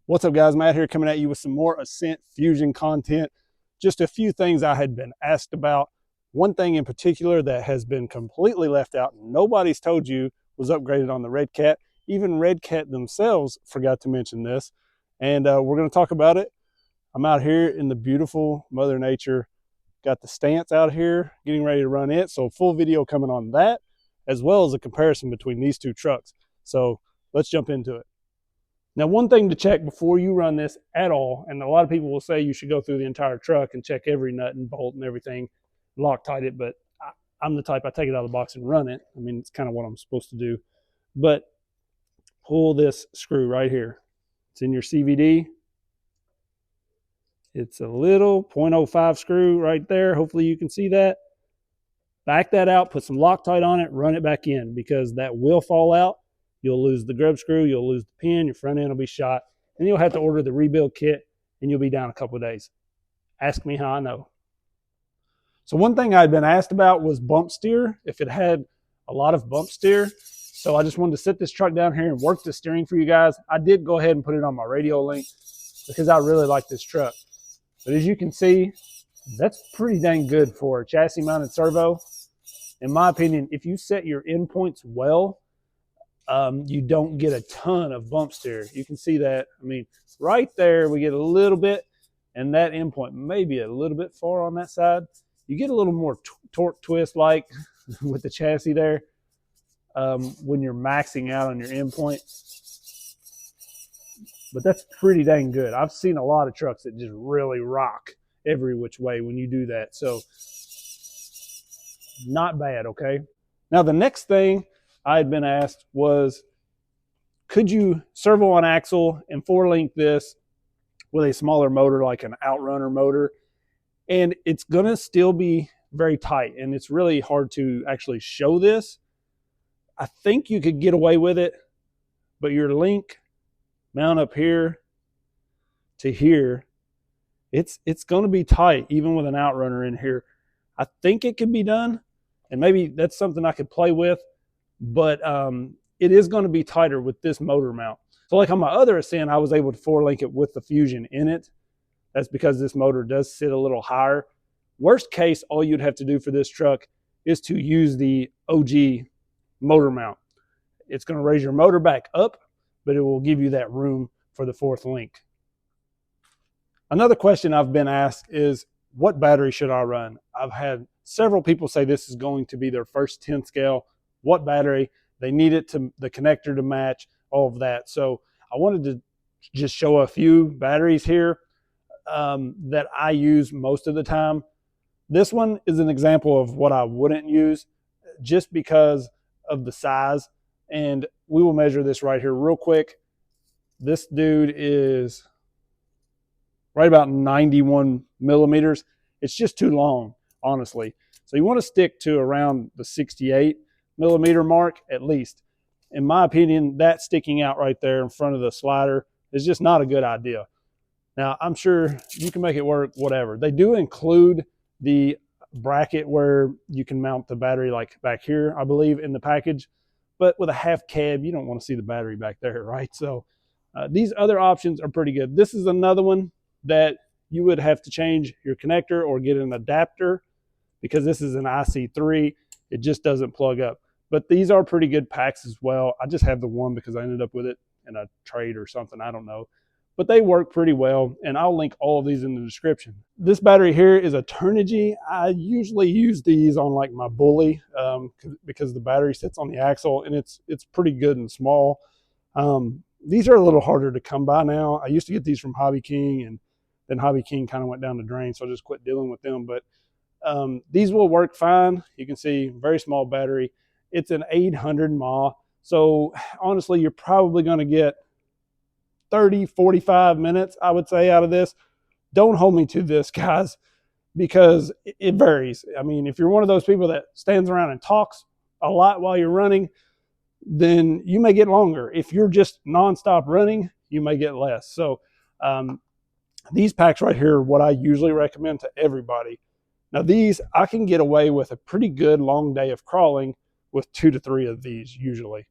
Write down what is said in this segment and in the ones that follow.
What's up, guys? Matt here, coming at you with some more Ascent Fusion content. Just a few things I had been asked about. One thing in particular that has been completely left out, nobody's told you, was upgraded on the Redcat. Even Redcat themselves forgot to mention this. And we're going to talk about it. I'm out here in the beautiful Mother Nature. Got the stance out here, getting ready to run it. So full video coming on that, as well as a comparison between these two trucks. So let's jump into it. Now, one thing to check before you run this at all, and a lot of people will say you should go through the entire truck and check every nut and bolt and everything, Loctite it, but I'm the type, I take it out of the box and run it. I mean, it's kind of what I'm supposed to do. But pull this screw right here. It's in your CVD. It's a little 0.05 screw right there. Hopefully you can see that. Back that out, put some Loctite on it, run it back in, because that will fall out. You'll lose the grub screw, you'll lose the pin, your front end will be shot, and you'll have to order the rebuild kit, and you'll be down a couple of days. Ask me how I know. So one thing I'd been asked about was bump steer, if it had a lot of bump steer. So I just wanted to sit this truck down here and work the steering for you guys. I did go ahead and put it on my radio link because I really like this truck. But as you can see, that's pretty dang good for a chassis mounted servo. In my opinion, if you set your endpoints well, you don't get a ton of bump steer. You can see that. I mean, right there, we get a little bit, and that endpoint may be a little bit far on that side. You get a little more torque twist like with the chassis there when you're maxing out on your endpoint. But that's pretty dang good. I've seen a lot of trucks that just really rock every which way when you do that. So not bad, okay? Now, the next thing I had been asked was, could you servo on axle and 4-link this with a smaller motor like an Outrunner motor? And it's going to still be very tight, and it's really hard to actually show this. I think you could get away with it, but your link mount up here to here, it's going to be tight even with an Outrunner in here. I think it could be done, and maybe that's something I could play with. But it is going to be tighter with this motor mount. So like on my other Ascent, I was able to 4-link it with the Fusion in it. That's because this motor does sit a little higher. Worst case, all you'd have to do for this truck is to use the OG motor mount. It's going to raise your motor back up, but it will give you that room for the 4th link. Another question I've been asked is, what battery should I run? I've had several people say this is going to be their first 10 scale. What battery, they need it to the connector to match, all of that. So I wanted to just show a few batteries here that I use most of the time. This one is an example of what I wouldn't use just because of the size. And we will measure this right here real quick. This dude is right about 91 millimeters. It's just too long, honestly. So you want to stick to around the 68 millimeter mark at least. In my opinion, that sticking out right there in front of the slider is just not a good idea. Now, I'm sure you can make it work, whatever. They do include the bracket where you can mount the battery like back here, I believe, in the package. But with a half cab, you don't want to see the battery back there, right? So these other options are pretty good. This is another one that you would have to change your connector or get an adapter because this is an IC3. It just doesn't plug up. But these are pretty good packs as well. I just have the one because I ended up with it in a trade or something. I don't know. But they work pretty well, and I'll link all of these in the description. This battery here is a turnigy. I usually use these on like my bully because the battery sits on the axle, and it's pretty good and small. These are a little harder to come by now. I used to get these from Hobby King, and then Hobby King kind of went down the drain, so I just quit dealing with them. But these will work fine. You can see very small battery. It's an 800 mAh. So honestly, you're probably going to get 30, 45 minutes, I would say, out of this. Don't hold me to this, guys, because it varies. I mean, if you're one of those people that stands around and talks a lot while you're running, then you may get longer. If you're just nonstop running, you may get less. So these packs right here are what I usually recommend to everybody. Now these, I can get away with a pretty good long day of crawling with 2 to 3 of these usually.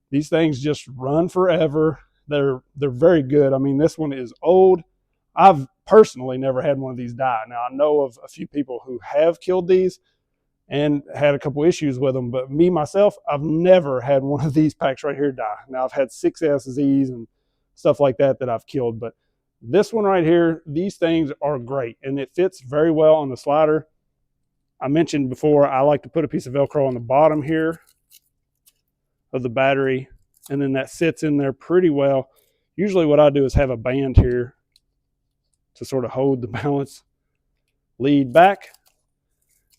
These things just run forever. they're very good. I mean, this one is old. I've personally never had one of these die. Now, I know of a few people who have killed these and had a couple issues with them, but me, myself, I've never had one of these packs right here die. Now, I've had 6S Zees and stuff like that that I've killed, but this one right here, these things are great, and it fits very well on the slider. I mentioned before, I like to put a piece of Velcro on the bottom here of the battery, and then that sits in there pretty well. Usually what I do is have a band here to sort of hold the balance lead back,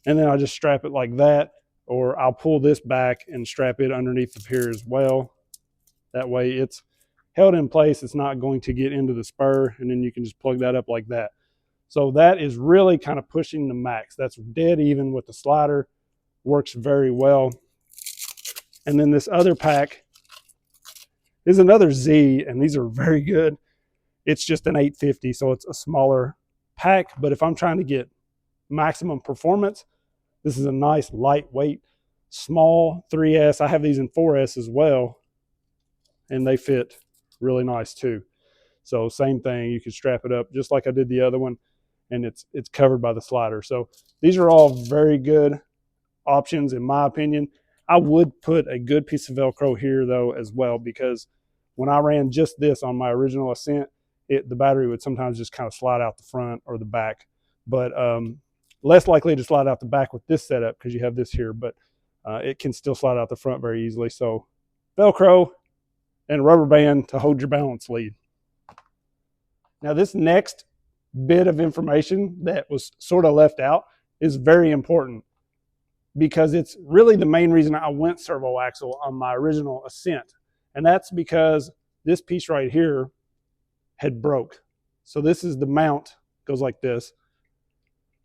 and then I'll just strap it like that, or I'll pull this back and strap it underneath the pier as well. That way it's held in place, it's not going to get into the spur, and then you can just plug that up like that. So that is really kind of pushing the max. That's dead even with the slider, works very well. And then this other pack is another Zeee, and these are very good. It's just an 850, so it's a smaller pack, but if I'm trying to get maximum performance, this is a nice lightweight small 3S. I have these in 4S as well, and they fit really nice too. So same thing, you can strap it up just like I did the other one, and it's covered by the slider. So these are all very good options in my opinion. I would put a good piece of Velcro here though as well, because when I ran just this on my original Ascent, the battery would sometimes just kind of slide out the front or the back, but less likely to slide out the back with this setup because you have this here, but it can still slide out the front very easily. So Velcro and a rubber band to hold your balance lead. Now this next bit of information that was sort of left out is very important, because it's really the main reason I went servo axle on my original Ascent. And that's because this piece right here had broke. So this is the mount, goes like this,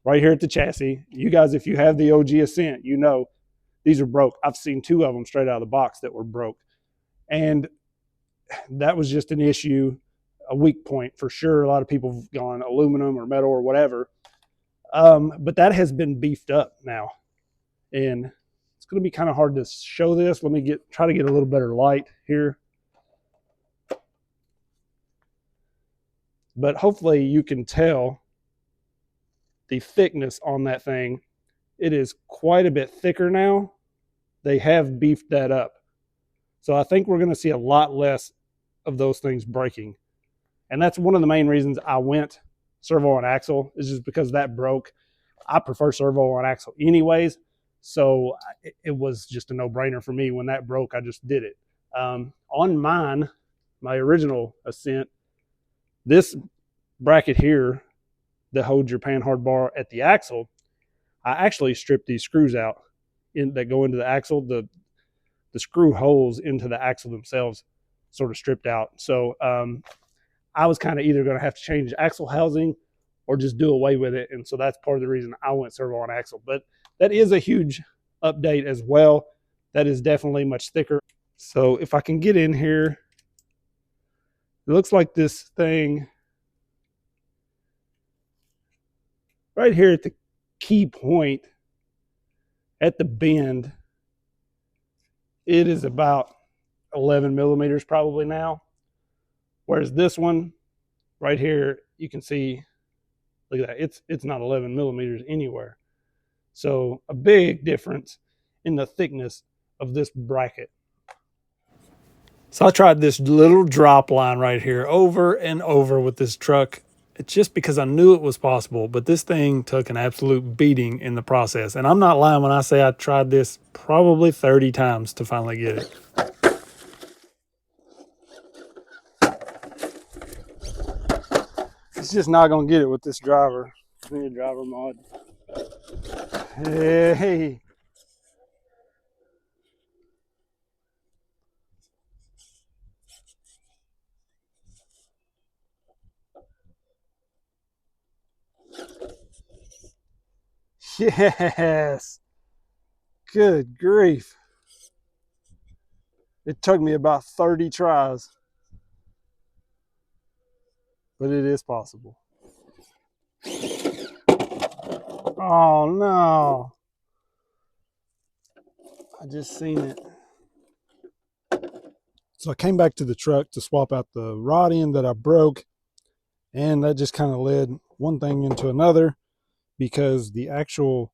right here at the chassis. You guys, if you have the OG Ascent, you know these are broke. I've seen 2 of them straight out of the box that were broke. And that was just an issue, a weak point for sure. A lot of people have gone aluminum or metal or whatever. But that has been beefed up now. And it's going to be kind of hard to show this. Let me try to get a little better light here. But hopefully you can tell the thickness on that thing. It is quite a bit thicker now. They have beefed that up. So I think we're going to see a lot less of those things breaking. And that's one of the main reasons I went servo on axle, is just because that broke. I prefer servo on axle anyways. So it was just a no-brainer for me. When that broke, I just did it. On mine, my original Ascent, this bracket here that holds your panhard bar at the axle, I actually stripped these screws out that go into the axle. The screw holes into the axle themselves sort of stripped out. So I was kind of either going to have to change axle housing or just do away with it. And so that's part of the reason I went servo on axle. But that is a huge update as well. That is definitely much thicker. So if I can get in here, it looks like this thing right here at the key point at the bend, it is about 11 millimeters probably now. Whereas this one right here, you can see, look at that, it's not 11 millimeters anywhere. So a big difference in the thickness of this bracket. So I tried this little drop line right here over and over with this truck. It's just because I knew it was possible, but this thing took an absolute beating in the process. And I'm not lying when I say I tried this probably 30 times to finally get it. It's just not gonna get it with this driver. I need a driver mod. Hey. Yes. Good grief. It took me about 30 tries, but it is possible. Oh no. I just seen it. So I came back to the truck to swap out the rod end that I broke, and that just kind of led one thing into another, because the actual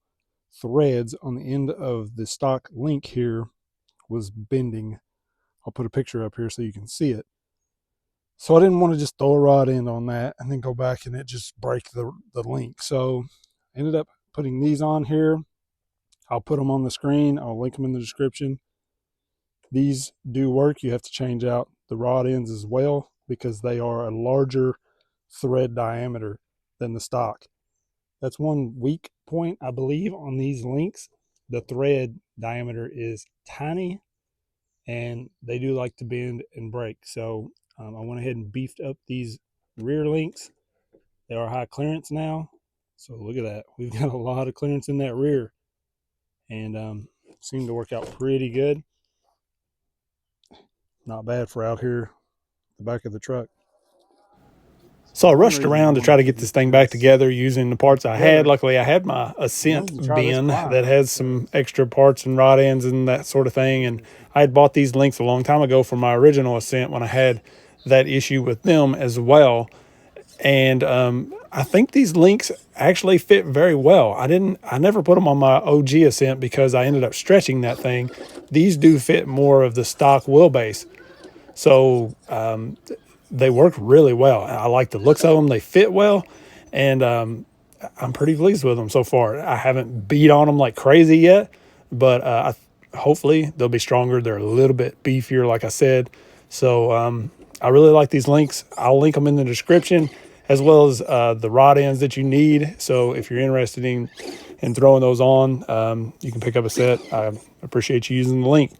threads on the end of the stock link here was bending. I'll put a picture up here so you can see it. So I didn't want to just throw a rod end on that and then go back and it just break the link. So I ended up putting these on here. I'll put them on the screen. I'll link them in the description. These do work. You have to change out the rod ends as well because they are a larger thread diameter than the stock. That's one weak point, I believe, on these links. The thread diameter is tiny and they do like to bend and break. So I went ahead and beefed up these rear links. They are high clearance now. So look at that. We've got a lot of clearance in that rear, and seemed to work out pretty good. Not bad for out here, the back of the truck. So I rushed around to try to get this thing back together using the parts I had. Luckily, I had my Ascent bin that has some extra parts and rod ends and that sort of thing. And I had bought these links a long time ago for my original Ascent when I had that issue with them as well. And I think these links actually fit very well. I never put them on my OG Ascent because I ended up stretching that thing. These do fit more of the stock wheelbase. So they work really well. I like the looks of them. They fit well, and I'm pretty pleased with them so far. I haven't beat on them like crazy yet, but hopefully they'll be stronger. They're a little bit beefier, like I said. So I really like these links. I'll link them in the description, as well as the rod ends that you need. So if you're interested in throwing those on, you can pick up a set. I appreciate you using the link.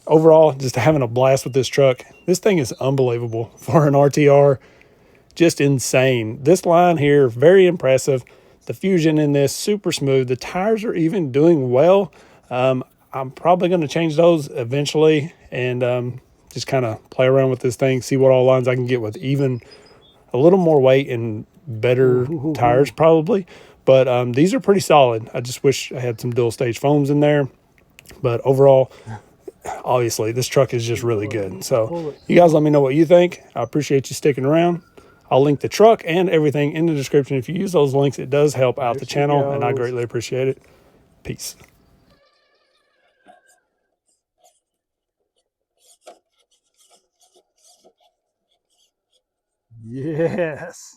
Overall, just having a blast with this truck. This thing is unbelievable for an RTR. Just insane. This line here, very impressive. The Fusion in this, super smooth. The tires are even doing well. I'm probably going to change those eventually and just kind of play around with this thing, see what all lines I can get with even a little more weight and better tires probably. But these are pretty solid. I just wish I had some dual stage foams in there. But overall, obviously, this truck is just really good. So you guys let me know what you think. I appreciate you sticking around. I'll link the truck and everything in the description. If you use those links, it does help out the channel, and I greatly appreciate it. Peace. Yes.